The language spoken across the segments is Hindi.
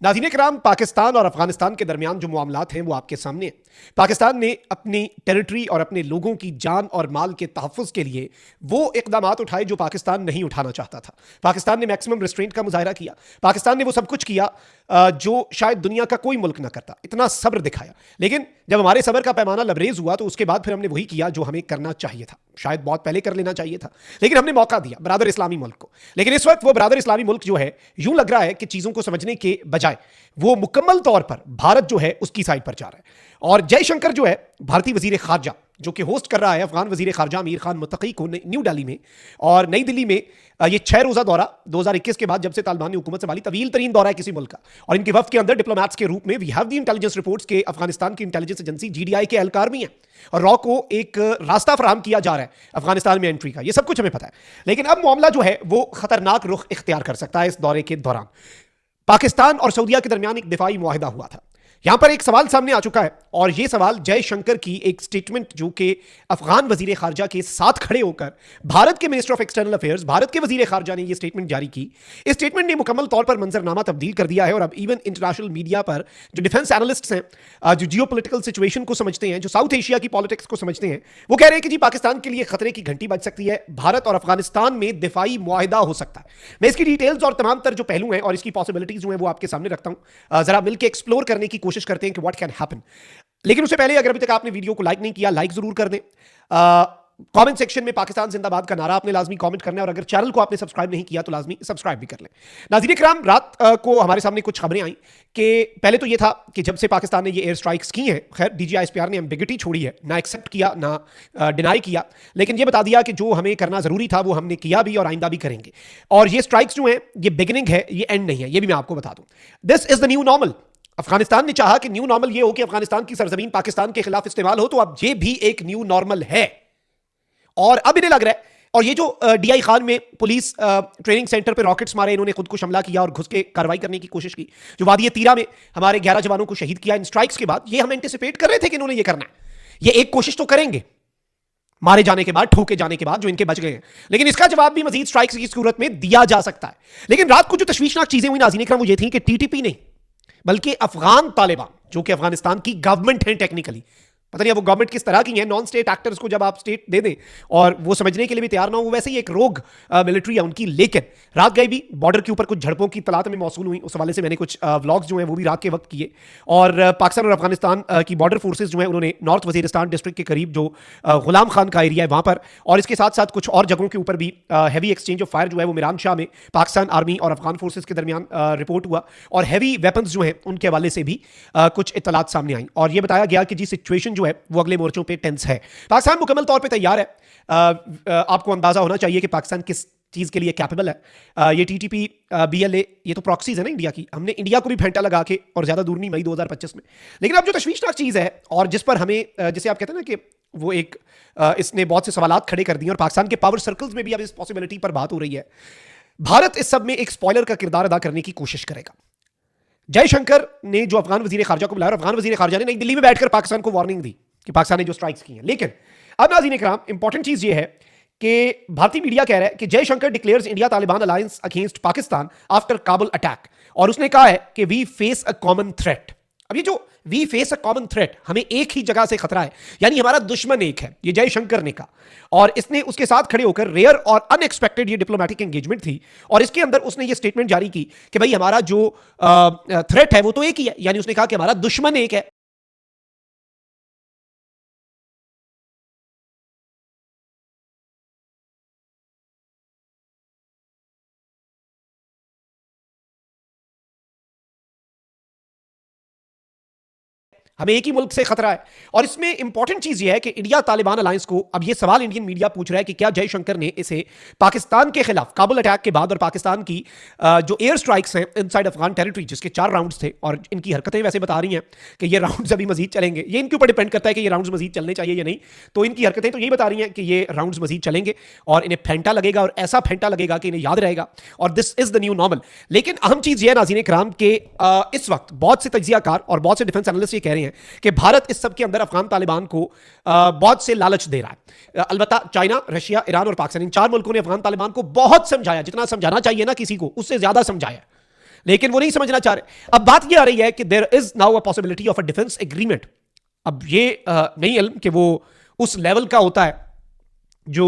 नाज़रीन किराम, पाकिस्तान और अफगानिस्तान के दरमियान जो मामलात हैं वो आपके सामने हैं। पाकिस्तान ने अपनी टेरिटरी और अपने लोगों की जान और माल के तहफ़्फ़ुज़ के लिए वो इक़दामात उठाए जो पाकिस्तान नहीं उठाना चाहता था। पाकिस्तान ने मैक्सिमम रिस्ट्रेंट का मुज़ाहिरा किया। पाकिस्तान ने वो सब कुछ किया जो शायद दुनिया का कोई मुल्क ना करता। इतना सब्र दिखाया, लेकिन जब हमारे सब्र का पैमाना लबरेज हुआ तो उसके बाद फिर हमने वही किया जो हमें करना चाहिए था। शायद बहुत पहले कर लेना चाहिए था, लेकिन हमने मौका दिया बरादर इस्लामी मुल्क को। लेकिन इस वक्त वो बरादर इस्लामी मुल्क जो है, यूं लग रहा है कि चीज़ों को समझने के बजाय वो मुकम्मल तौर पर भारत जो है उसकी साइड पर जा रहा है। और जयशंकर जो है, भारतीय वजीर खारजा जो कि होस्ट कर रहा है अफगान वजीर खारजा अमीर खान मुत्तकी को न्यू दिल्ली में, और नई दिल्ली में ये 6 रोज़ा दौरा 2021 के बाद जब से तालिबान ने हुकूमत संभाली तवील तरीन दौरा है किसी मुल्क का। और इनके वफ्द के अंदर डिप्लोमैट्स के रूप में we have the intelligence reports के अफगानिस्तान की इंटेलिजेंस एजेंसी GDI के एहलकार भी हैं, और रॉ को एक रास्ता फराहम किया जा रहा है अफगानिस्तान में एंट्री का। ये सब कुछ हमें पता है, लेकिन अब मामला जो है वो खतरनाक रुख इख्तियार कर सकता है। इस दौरे के दौरान पाकिस्तान और सऊदीया के दरमियान एक दिफाई मुआहिदा हुआ था। यहां पर एक सवाल सामने आ चुका है, और यह सवाल जयशंकर की एक स्टेटमेंट जो कि अफगान वजीर खारजा के साथ खड़े होकर भारत के minister of external affairs, Bharat के वजीर खारजा ने यह स्टेटमेंट जारी की। इस स्टेटमेंट ने मुकम्मल तौर पर मंजरनामा तब्दील कर दिया है, और अब इवन इंटरनेशनल मीडिया पर जो डिफेंस एनालिस्ट्स हैं, जो जियो पोलिटिकल सिचुएशन को समझते हैं, जो साउथ एशिया की पॉलिटिक्स को समझते हैं, वो कह रहे हैं कि जी पाकिस्तान के लिए खतरे की घंटी बज सकती है। भारत और अफगानिस्तान में दिफाई मुआहिदा हो सकता है। मैं इसकी डिटेल्स और तमाम तर जो पहलू हैं और इसकी पॉसिबिलिटीज जो हैं वो आपके सामने रखता हूं। जरा मिलकर एक्सप्लोर करने की कोशिश करते हैं कि व्हाट कैन हैपन। लेकिन उससे पहले अगर अभी तक आपने वीडियो को लाइक नहीं किया, लाइक जरूर कर दें। कमेंट सेक्शन में पाकिस्तान जिंदाबाद का नारा आपने लाजमी कमेंट करना है, और अगर चैनल को आपने सब्सक्राइब नहीं किया तो लाजमी सब्सक्राइब भी कर लें। नाज़रीन किराम, रात को हमारे सामने कुछ खबरें आई कि पहले तो ये था कि जब से पाकिस्तान ने ये एयर स्ट्राइक्स की हैं, खैर DGISPR ने एम्बिगिटी छोड़ी है, ना एक्सेप्ट किया ना डिनाई किया, लेकिन ये बता दिया कि जो हमें करना जरूरी था वो हमने किया भी और आइंदा भी करेंगे। और ये स्ट्राइक्स जो हैं ये बिगिनिंग है, ये एंड नहीं है, ये भी मैं आपको बता दूं। This is the new normal. Afghanistan ने चाहा कि न्यू नॉर्मल ये हो कि अफगानिस्तान की सरजमीन पाकिस्तान के खिलाफ इस्तेमाल हो, तो अब ये भी एक न्यू नॉर्मल है। और अब इन्हें लग रहा है, और ये जो DI खान में पुलिस ट्रेनिंग सेंटर पे रॉकेट्स मारे, इन्होंने खुद को हमला किया और घुस के कार्रवाई करने की कोशिश की, जो वादी तीरा में हमारे 11 जवानों को शहीद किया इन स्ट्राइक्स के बाद, ये हम एंटिसिपेट कर रहे थे कि इन्होंने ये करना है। ये एक कोशिश तो करेंगे मारे जाने के बाद, ठोके जाने के बाद, जो इनके बच गए हैं, लेकिन इसका जवाब भी मजीद स्ट्राइक्स की सूरत में दिया जा सकता है। लेकिन रात को जो तशवीशनाक चीजें हुई नाज़रीन इकराम, वो ये थी कि TTP नहीं बल्कि अफगान तालिबान, जो कि अफगानिस्तान की गवर्नमेंट है टेक्निकली, पता नहीं अब वो गवर्नमेंट किस तरह की है, नॉन स्टेट एक्टर्स को जब आप स्टेट दे दें और वो समझने के लिए भी तैयार ना हो, वो वैसे ही एक रोग मिलिट्री है उनकी। लेकिन रात गई भी बॉर्डर के ऊपर कुछ झड़पों की तलात में मौसूल हुई, उस हवाले से मैंने कुछ व्लॉग्स जो हैं वो भी रात के वक्त किए। और पाकिस्तान और अफगानिस्तान की बॉर्डर फोर्सेज जो हैं उन्होंने नॉर्थ वजीरिस्तान डिस्ट्रिक्ट के करीब जो गुलाम खान का एरिया है वहाँ पर, और इसके साथ साथ कुछ और जगहों के ऊपर भी हैवी एक्सचेंज ऑफ फायर जो है वो मिरान शाह में पाकिस्तान आर्मी और अफगान फोर्सेज के दरमियान रिपोर्ट हुआ, और हैवी वेपन्स जो हैं उनके हवाले से भी कुछ इत्तलात सामने आई, और ये बताया गया कि जी सिचुएशन जो है वो अगले मोर्चों पे टेंस है। पाकिस्तान मुकम्मल तौर पे तैयार है। आपको अंदाजा होना चाहिए कि पाकिस्तान किस चीज के लिए कैपेबल है। ये TTP BLA ये तो प्रॉक्सीज है ना इंडिया की, हमने इंडिया को भी फेंटा लगा के, और ज्यादा दूर नहीं, मई 2025 में। लेकिन अब जो तशवीशनाक चीज है और जिस पर हमें, जैसे आप कहते हैं ना कि वो एक इसने बहुत से सवालात खड़े कर दिए, और पाकिस्तान के पावर सर्कल्स में भी अब इस पॉसिबिलिटी पर बात हो रही है, भारत इस सब में एक स्पॉइलर का किरदार अदा करने की कोशिश करेगा। जयशंकर ने जो अफगान वजीर खारजा को बुलाया, अफगान वजीर खारजा ने नई दिल्ली में बैठकर पाकिस्तान को वार्निंग दी कि पाकिस्तान ने जो स्ट्राइक्स की हैं। लेकिन अब नाज़रीन इकराम, इंपॉर्टेंट चीज ये है कि भारतीय मीडिया कह रहा है कि Jaishankar declares India Taliban alliance against Pakistan after Kabul attack, और उसने कहा है कि we face a common threat. अब ये जो we face a common threat, हमें एक ही जगह से खतरा है, यानी हमारा दुश्मन एक है, ये जयशंकर ने कहा। और इसने उसके साथ खड़े होकर रेयर और अनएक्सपेक्टेड ये डिप्लोमेटिक एंगेजमेंट थी, और इसके अंदर उसने ये स्टेटमेंट जारी की कि भाई हमारा जो थ्रेट है वो तो एक ही है, यानी उसने कहा कि हमारा दुश्मन एक है। हमें एक ही मुल्क से खतरा है। और इसमें इंपॉर्टेंट चीज यह है कि इंडिया तालिबान अलायंस को, अब यह सवाल इंडियन मीडिया पूछ रहा है कि क्या जयशंकर ने इसे पाकिस्तान के खिलाफ काबुल अटैक के बाद और पाकिस्तान की जो एयर स्ट्राइक्स हैं इनसाइड अफगान टेरिटरी, जिसके 4 राउंड्स थे, और इनकी हरकतें वैसे बता रही हैं कि ये राउंड्स अभी मजीद चलेंगे, ये इनके ऊपर डिपेंड करता है कि ये राउंड्स मजीद चलने चाहिए या नहीं, तो इनकी हरकतें तो यही बता रही हैं कि ये राउंड्स मजीद चलेंगे और इन्हें फेंटा लगेगा, और ऐसा फेंटा लगेगा कि इन्हें याद रहेगा, और this is the new normal. लेकिन अहम चीज यह नाज़रीन इकराम के इस वक्त बहुत से तज्जियाकार और बहुत से डिफेंस एनालिस्ट ये कह रहे हैं कि भारत इस सब के अंदर अफगान तालिबान को बहुत से लालच दे रहा है। अलबत्ता चाइना, रशिया, ईरान और पाकिस्तान, इन 4 मुल्कों ने अफगान तालिबान को बहुत समझाया, जितना समझाना चाहिए ना किसी को, उससे ज्यादा समझाया, लेकिन वो नहीं समझना चाह रहे। अब बात ये आ रही है कि there is now a possibility of a defence agreement. अब ये नहीं इल्म कि वो उस लेवल का होता है जो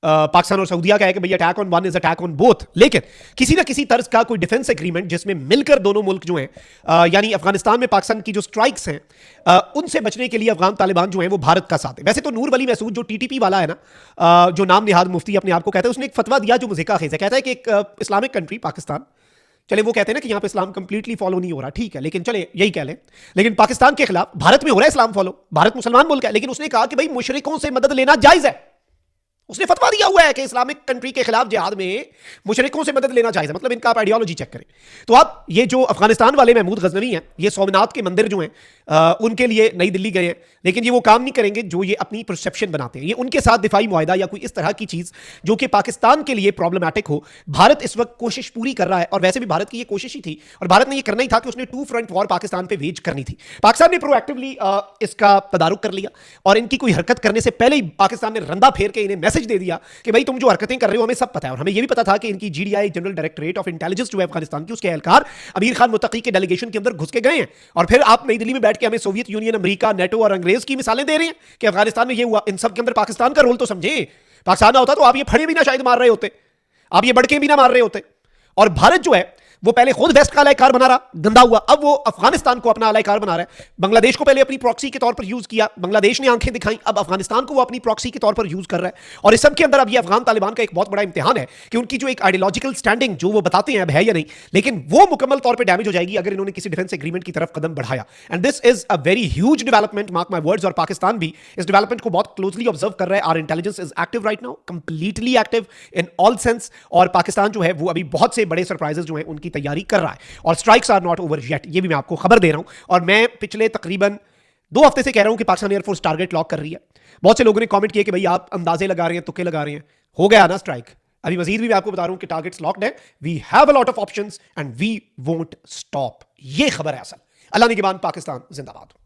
पाकिस्तान और सऊदीया का है कि भाई attack on one is attack on both, लेकिन किसी ना किसी तर्ज का कोई डिफेंस एग्रीमेंट जिसमें मिलकर दोनों मुल्क जो हैं यानी अफगानिस्तान में पाकिस्तान की जो स्ट्राइक्स हैं उनसे बचने के लिए अफगान तालिबान जो हैं वो भारत का साथ है। वैसे तो नूर वली महसूद जो टीटीपी वाला है ना, जो नाम निहाद मुफ्ती अपने आप को कहता है, उसने एक फतवा दिया जो मुझे खेज है। कहता है कि एक इस्लामिक कंट्री पाकिस्तान, चले वो कहते हैं ना कि यहां पे इस्लाम कंप्लीटली फॉलो नहीं हो रहा, ठीक है, लेकिन चले यही कह लें, लेकिन पाकिस्तान के खिलाफ भारत में हो रहा है इस्लाम फॉलो, भारत मुसलमान मुल्क है, लेकिन उसने कहा कि भाई मुशरिकों से मदद लेना जायज है। उसने फतवा दिया हुआ है कि इस्लामिक कंट्री के खिलाफ जिहाद में मुशरिकों से मदद लेना चाहिए। मतलब इनका आप आइडियोलॉजी चेक करें। तो अब ये जो अफगानिस्तान वाले महमूद गजनवी हैं, ये सोमनाथ के मंदिर जो हैं उनके लिए नई दिल्ली गए हैं, लेकिन ये वो काम नहीं करेंगे जो ये अपनी परसेप्शन बनाते हैं। ये उनके साथ दिफाई मुआहदा या कोई इस तरह की चीज जो कि पाकिस्तान के लिए प्रॉब्लमैटिक हो, भारत इस वक्त कोशिश पूरी कर रहा है। और वैसे भी भारत की ये कोशिश ही थी, और भारत ने ये करना ही था कि उसने टू फ्रंट वॉर पाकिस्तान पे वेज करनी थी। पाकिस्तान ने प्रोएक्टिवली इसका तदारुक कर लिया, और इनकी कोई हरकत करने से पहले ही पाकिस्तान ने रंदा फेर के इन्हें मैसेज दे दिया कि भाई तुम जो हरकतें कर रहे हो हमें सब पता है। और हमें यह भी पता था कि इनकी GDI general directorate of intelligence जो है अफगानिस्तान की, उसके एहलकार अमीर खान मुत्तकी के डेलीगेशन के अंदर घुस के गए हैं। और फिर आप नई दिल्ली में बैठ के हमें सोवियत यूनियन, अमेरिका, नेटो और अंग्रेज की मिसालें दे रहे हैं कि अफगानिस्तान में ये हुआ। इन सब के अंदर पाकिस्तान का रोल तो समझे। पाकिस्तान ना होता तो आप ये फड़े भी ना शायद मार रहे होते, आप ये बड़के भी ना मार रहे होते। और भारत जो है वो पहले खुद वेस्ट का अलायकार बना रहा, गंदा हुआ, अब वो अफगानिस्तान को अपना अलायकार बना रहा है। बांग्लादेश को पहले अपनी प्रॉक्सी के तौर पर यूज किया, बांग्लादेश ने आंखें दिखाई, अब अफगानिस्तान को वो अपनी प्रॉक्सी के तौर पर यूज कर रहा है। और इस सब के अंदर अब ये अफगान तालिबान का एक बहुत बड़ा इम्तिहान है कि उनकी जो एक आइडियोलॉजिकल स्टैंडिंग जो वो बताते हैं अब है या नहीं, लेकिन वो मुकम्मल तौर पर डैमेज हो जाएगी अगर इन्होंने किसी डिफेंस एग्रीमेंट की तरफ कदम बढ़ाया। And this is a very huge development, mark my words. और पाकिस्तान भी इस डेवलपमेंट को बहुत क्लोजली ऑब्जर्व कर रहा है। Our intelligence is active right now, completely active in all sense. और पाकिस्तान जो है वो अभी बहुत से बड़े सरप्राइजेस जो है उनकी तैयारी कर रहा है। और strikes are not over yet, ये भी मैं आपको खबर दे रहा हूं। और मैं पिछले तकरीबन 2 हफ्ते से कह रहा हूं कि पाकिस्तान एयरफोर्स टारगेट लॉक कर रही है। बहुत से लोगों ने कमेंट किए कि भाई आप अंदाजे लगा रहे हैं, तुक्के लगा रहे हैं। हो गया ना स्ट्राइक। अभी मजीद भी मैं आपको बता रहा हूं कि टारगेट्स लॉक्ड है। We have a lot of options and we won't stop. ये खबर है असल। अल्लाह निगहबान, पाकिस्तान जिंदाबाद।